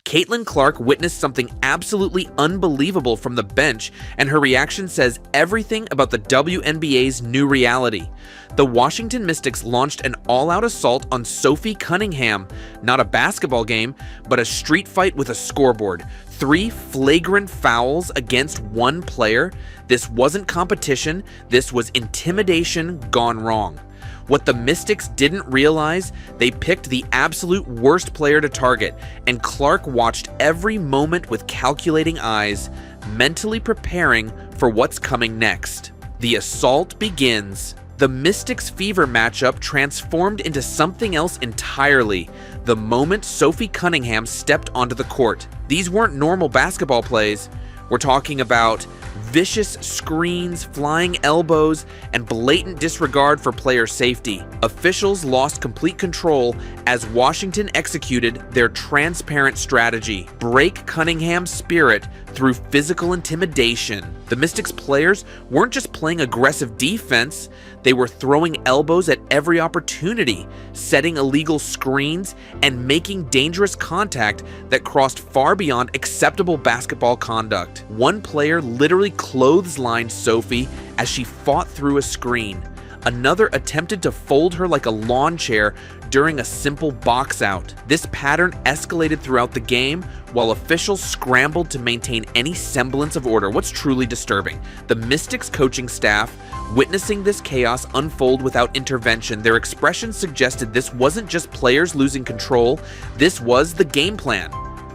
Caitlin Clark witnessed something absolutely unbelievable from the bench, and her reaction says everything about the WNBA's new reality. The Washington Mystics launched an all-out assault on Sophie Cunningham, not a basketball game, but a street fight with a scoreboard. 3 flagrant fouls against 1 player. This wasn't competition, this was intimidation gone wrong. What the Mystics didn't realize, they picked the absolute worst player to target, and Clark watched every moment with calculating eyes, mentally preparing for what's coming next. The assault begins. The Mystics Fever matchup transformed into something else entirely the moment Sophie Cunningham stepped onto the court. These weren't normal basketball plays. We're talking about vicious screens, flying elbows, and blatant disregard for player safety. Officials lost complete control as Washington executed their transparent strategy: break Cunningham's spirit through physical intimidation. The Mystics players weren't just playing aggressive defense, they were throwing elbows at every opportunity, setting illegal screens, and making dangerous contact that crossed far beyond acceptable basketball conduct. One player literally clotheslined Sophie as she fought through a screen. Another attempted to fold her like a lawn chair during a simple box out. This pattern escalated throughout the game while officials scrambled to maintain any semblance of order. What's truly disturbing? The Mystics coaching staff, witnessing this chaos unfold without intervention, their expressions suggested this wasn't just players losing control, this was the game plan.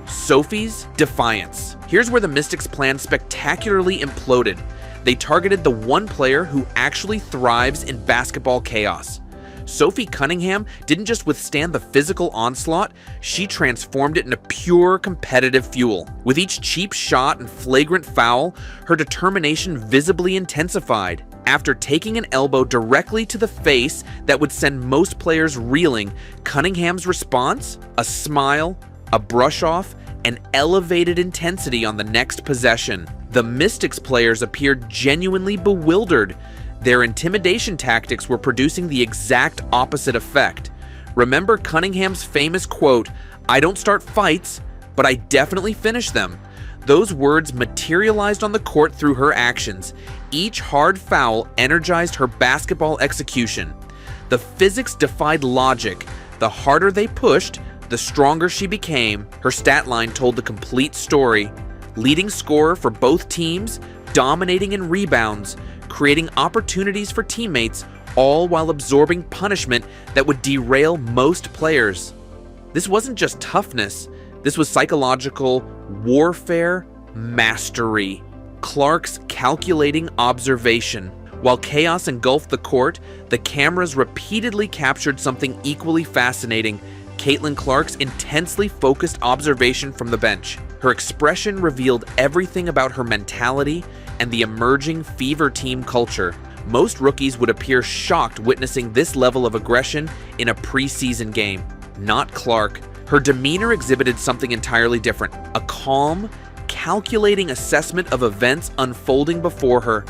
Sophie's defiance. Here's where the Mystics' plan spectacularly imploded. They targeted the one player who actually thrives in basketball chaos. Sophie Cunningham didn't just withstand the physical onslaught, she transformed it into pure competitive fuel. With each cheap shot and flagrant foul, her determination visibly intensified. After taking an elbow directly to the face that would send most players reeling, Cunningham's response? A smile, a brush off, and elevated intensity on the next possession. The Mystics players appeared genuinely bewildered. Their intimidation tactics were producing the exact opposite effect. Remember Cunningham's famous quote, "I don't start fights, but I definitely finish them." Those words materialized on the court through her actions. Each hard foul energized her basketball execution. The physics defied logic. The harder they pushed, the stronger she became. Her stat line told the complete story. Leading scorer for both teams, dominating in rebounds, creating opportunities for teammates, all while absorbing punishment that would derail most players. This wasn't just toughness, this was psychological warfare mastery. Clark's calculating observation. While chaos engulfed the court, the cameras repeatedly captured something equally fascinating: Caitlin Clark's intensely focused observation from the bench. Her expression revealed everything about her mentality and the emerging Fever team culture. Most rookies would appear shocked witnessing this level of aggression in a preseason game. Not Clark. Her demeanor exhibited something entirely different: a calm, calculating assessment of events unfolding before her.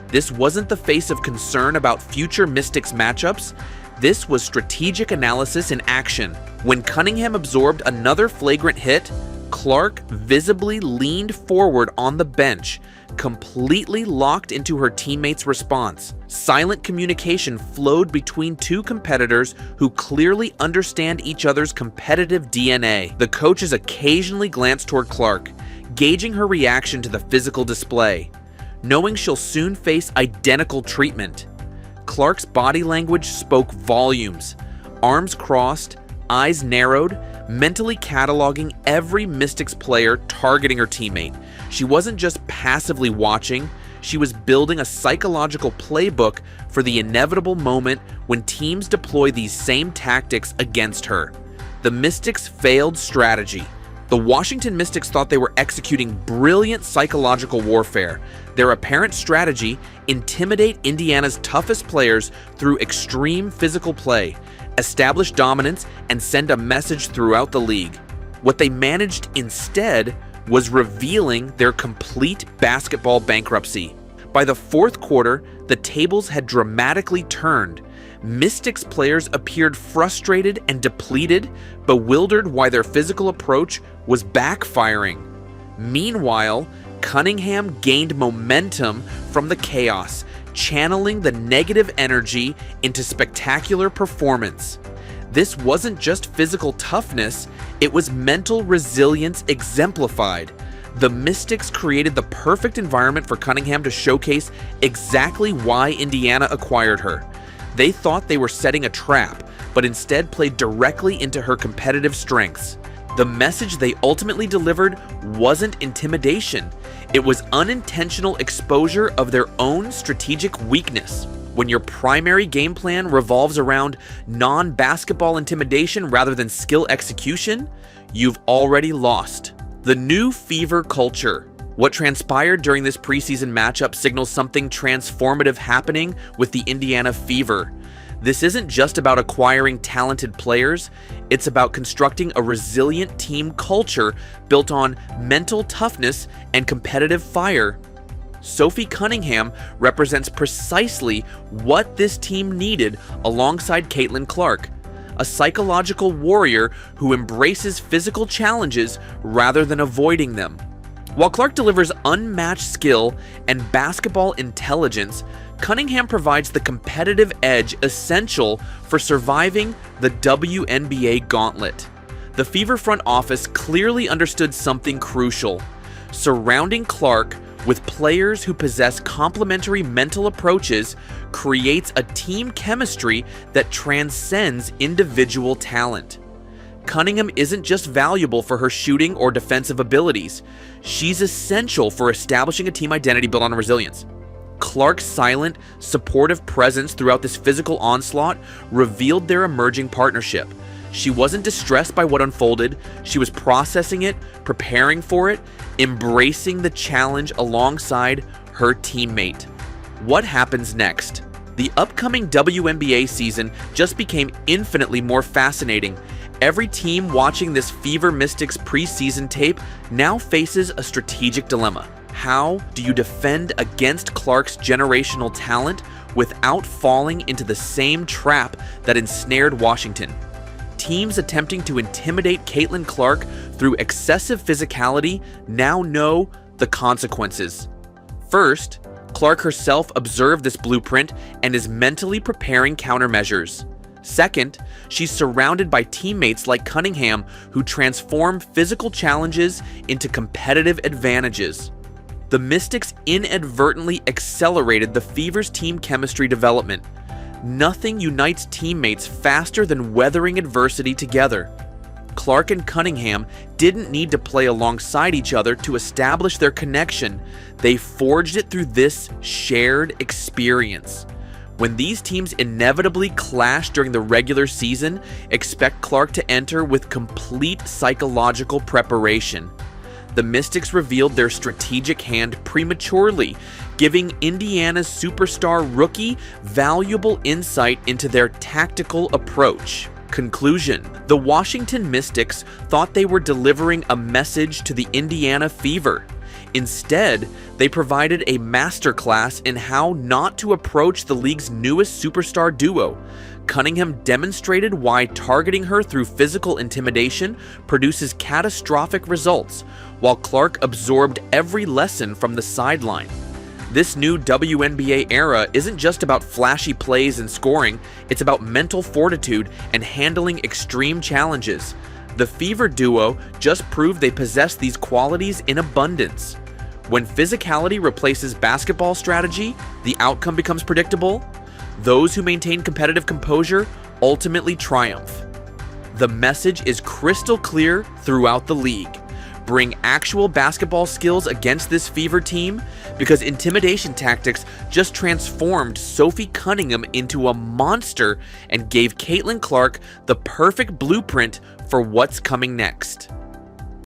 This wasn't the face of concern about future Mystics matchups. This was strategic analysis in action. When Cunningham absorbed another flagrant hit, Clark visibly leaned forward on the bench, completely locked into her teammates' response. Silent communication flowed between two competitors who clearly understand each other's competitive DNA. The coaches occasionally glanced toward Clark, gauging her reaction to the physical display, knowing she'll soon face identical treatment. Clark's body language spoke volumes. Arms crossed, eyes narrowed, mentally cataloging every Mystics player targeting her teammate. She wasn't just passively watching, she was building a psychological playbook for the inevitable moment when teams deploy these same tactics against her. The Mystics' failed strategy. The Washington Mystics thought they were executing brilliant psychological warfare. Their apparent strategy: intimidate Indiana's toughest players through extreme physical play, establish dominance, and send a message throughout the league. What they managed instead was revealing their complete basketball bankruptcy. By the fourth quarter, the tables had dramatically turned. Mystics players appeared frustrated and depleted, bewildered why their physical approach was backfiring. Meanwhile, Cunningham gained momentum from the chaos, channeling the negative energy into spectacular performance. This wasn't just physical toughness, it was mental resilience exemplified. The Mystics created the perfect environment for Cunningham to showcase exactly why Indiana acquired her. They thought they were setting a trap, but instead played directly into her competitive strengths. The message they ultimately delivered wasn't intimidation. It was unintentional exposure of their own strategic weakness. When your primary game plan revolves around non-basketball intimidation rather than skill execution, you've already lost. The new Fever culture. What transpired during this preseason matchup signals something transformative happening with the Indiana Fever. This isn't just about acquiring talented players, it's about constructing a resilient team culture built on mental toughness and competitive fire. Sophie Cunningham represents precisely what this team needed alongside Caitlin Clark, a psychological warrior who embraces physical challenges rather than avoiding them. While Clark delivers unmatched skill and basketball intelligence, Cunningham provides the competitive edge essential for surviving the WNBA gauntlet. The Fever front office clearly understood something crucial. Surrounding Clark with players who possess complementary mental approaches creates a team chemistry that transcends individual talent. Cunningham isn't just valuable for her shooting or defensive abilities. She's essential for establishing a team identity built on resilience. Clark's silent, supportive presence throughout this physical onslaught revealed their emerging partnership. She wasn't distressed by what unfolded, she was processing it, preparing for it, embracing the challenge alongside her teammate. What happens next? The upcoming WNBA season just became infinitely more fascinating. Every team watching this Fever Mystics preseason tape now faces a strategic dilemma. How do you defend against Clark's generational talent without falling into the same trap that ensnared Washington? Teams attempting to intimidate Caitlin Clark through excessive physicality now know the consequences. First, Clark herself observed this blueprint and is mentally preparing countermeasures. Second, she's surrounded by teammates like Cunningham who transform physical challenges into competitive advantages. The Mystics inadvertently accelerated the Fever's team chemistry development. Nothing unites teammates faster than weathering adversity together. Clark and Cunningham didn't need to play alongside each other to establish their connection. They forged it through this shared experience. When these teams inevitably clash during the regular season, expect Clark to enter with complete psychological preparation. The Mystics revealed their strategic hand prematurely, giving Indiana's superstar rookie valuable insight into their tactical approach. Conclusion: the Washington Mystics thought they were delivering a message to the Indiana Fever. Instead, they provided a masterclass in how not to approach the league's newest superstar duo. Cunningham demonstrated why targeting her through physical intimidation produces catastrophic results, while Clark absorbed every lesson from the sideline. This new WNBA era isn't just about flashy plays and scoring, it's about mental fortitude and handling extreme challenges. The Fever duo just proved they possess these qualities in abundance. When physicality replaces basketball strategy, the outcome becomes predictable. Those who maintain competitive composure ultimately triumph. The message is crystal clear throughout the league. Bring actual basketball skills against this Fever team, because intimidation tactics just transformed Sophie Cunningham into a monster and gave Caitlin Clark the perfect blueprint for what's coming next.